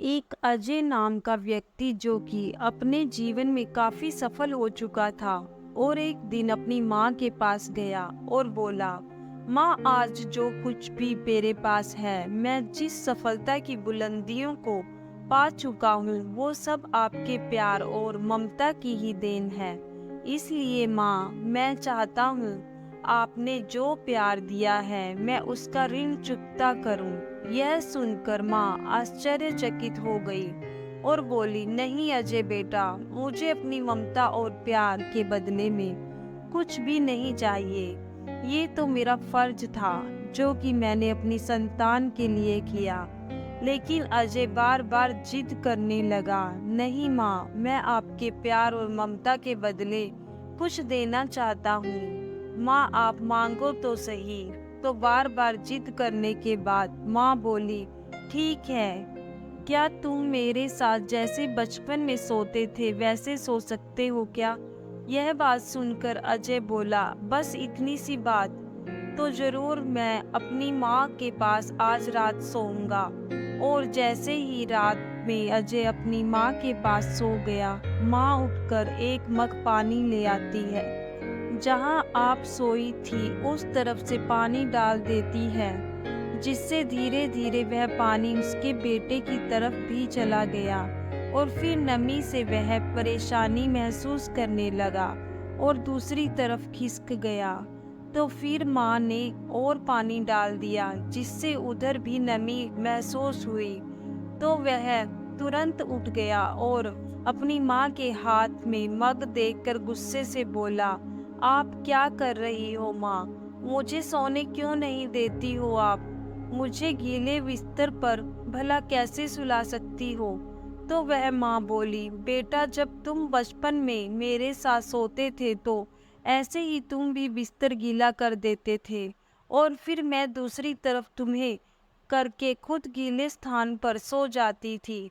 एक अजय नाम का व्यक्ति जो कि अपने जीवन में काफी सफल हो चुका था और एक दिन अपनी माँ के पास गया और बोला, माँ, आज जो कुछ भी मेरे पास है, मैं जिस सफलता की बुलंदियों को पा चुका हूँ, वो सब आपके प्यार और ममता की ही देन है। इसलिए माँ, मैं चाहता हूँ आपने जो प्यार दिया है मैं उसका ऋण चुकता करूं। यह सुनकर माँ आश्चर्यचकित हो गई और बोली, नहीं अजय बेटा, मुझे अपनी ममता और प्यार के बदले में कुछ भी नहीं चाहिए। ये तो मेरा फर्ज था जो कि मैंने अपनी संतान के लिए किया। लेकिन अजय बार बार जिद करने लगा, नहीं माँ, मैं आपके प्यार और ममता के बदले कुछ देना चाहता हूँ। माँ, आप मांगो तो सही। तो बार बार जिद करने के बाद माँ बोली, ठीक है, क्या तुम मेरे साथ जैसे बचपन में सोते थे वैसे सो सकते हो क्या? यह बात सुनकर अजय बोला, बस इतनी सी बात तो जरूर, मैं अपनी माँ के पास आज रात सोऊंगा। और जैसे ही रात में अजय अपनी माँ के पास सो गया, माँ उठकर एक मग पानी ले आती है। जहाँ आप सोई थी उस तरफ से पानी डाल देती है, जिससे धीरे धीरे वह पानी उसके बेटे की तरफ भी चला गया और फिर नमी से वह परेशानी महसूस करने लगा और दूसरी तरफ खिसक गया। तो फिर माँ ने और पानी डाल दिया, जिससे उधर भी नमी महसूस हुई। तो वह तुरंत उठ गया और अपनी माँ के हाथ में मग देखकर गुस्से से बोला, आप क्या कर रही हो माँ? मुझे सोने क्यों नहीं देती हो आप? मुझे गीले बिस्तर पर भला कैसे सुला सकती हो? तो वह माँ बोली, बेटा, जब तुम बचपन में मेरे साथ सोते थे तो ऐसे ही तुम भी बिस्तर गीला कर देते थे और फिर मैं दूसरी तरफ तुम्हें करके खुद गीले स्थान पर सो जाती थी।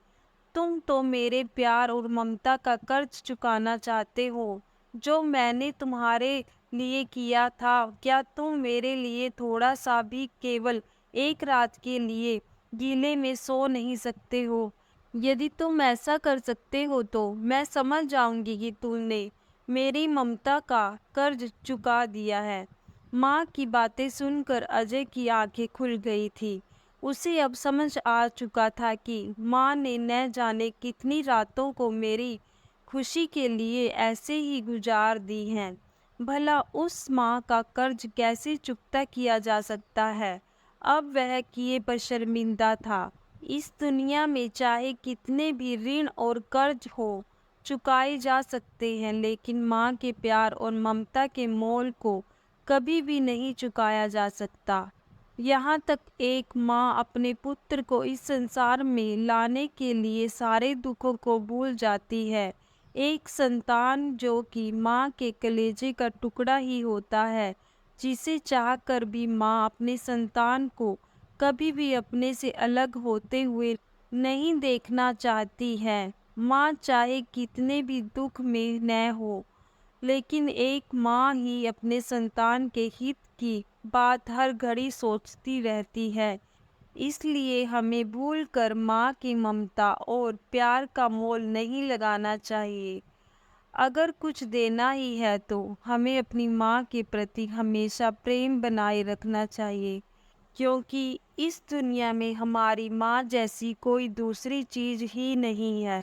तुम तो मेरे प्यार और ममता का कर्ज चुकाना चाहते हो जो मैंने तुम्हारे लिए किया था। क्या तुम मेरे लिए थोड़ा सा भी, केवल एक रात के लिए गीले में सो नहीं सकते हो? यदि तुम ऐसा कर सकते हो तो मैं समझ जाऊंगी कि तुमने मेरी ममता का कर्ज चुका दिया है। माँ की बातें सुनकर अजय की आंखें खुल गई थी। उसे अब समझ आ चुका था कि माँ ने न जाने कितनी रातों को मेरी खुशी के लिए ऐसे ही गुजार दी हैं। भला उस माँ का कर्ज कैसे चुकता किया जा सकता है? अब वह किए पर शर्मिंदा था। इस दुनिया में चाहे कितने भी ऋण और कर्ज हो, चुकाए जा सकते हैं, लेकिन माँ के प्यार और ममता के मोल को कभी भी नहीं चुकाया जा सकता। यहाँ तक एक माँ अपने पुत्र को इस संसार में लाने के लिए सारे दुखों को भूल जाती है। एक संतान जो कि माँ के कलेजे का टुकड़ा ही होता है, जिसे चाहकर भी माँ अपने संतान को कभी भी अपने से अलग होते हुए नहीं देखना चाहती है। माँ चाहे कितने भी दुख में न हो, लेकिन एक माँ ही अपने संतान के हित की बात हर घड़ी सोचती रहती है। इसलिए हमें भूलकर माँ की ममता और प्यार का मोल नहीं लगाना चाहिए। अगर कुछ देना ही है तो हमें अपनी माँ के प्रति हमेशा प्रेम बनाए रखना चाहिए, क्योंकि इस दुनिया में हमारी माँ जैसी कोई दूसरी चीज़ ही नहीं है।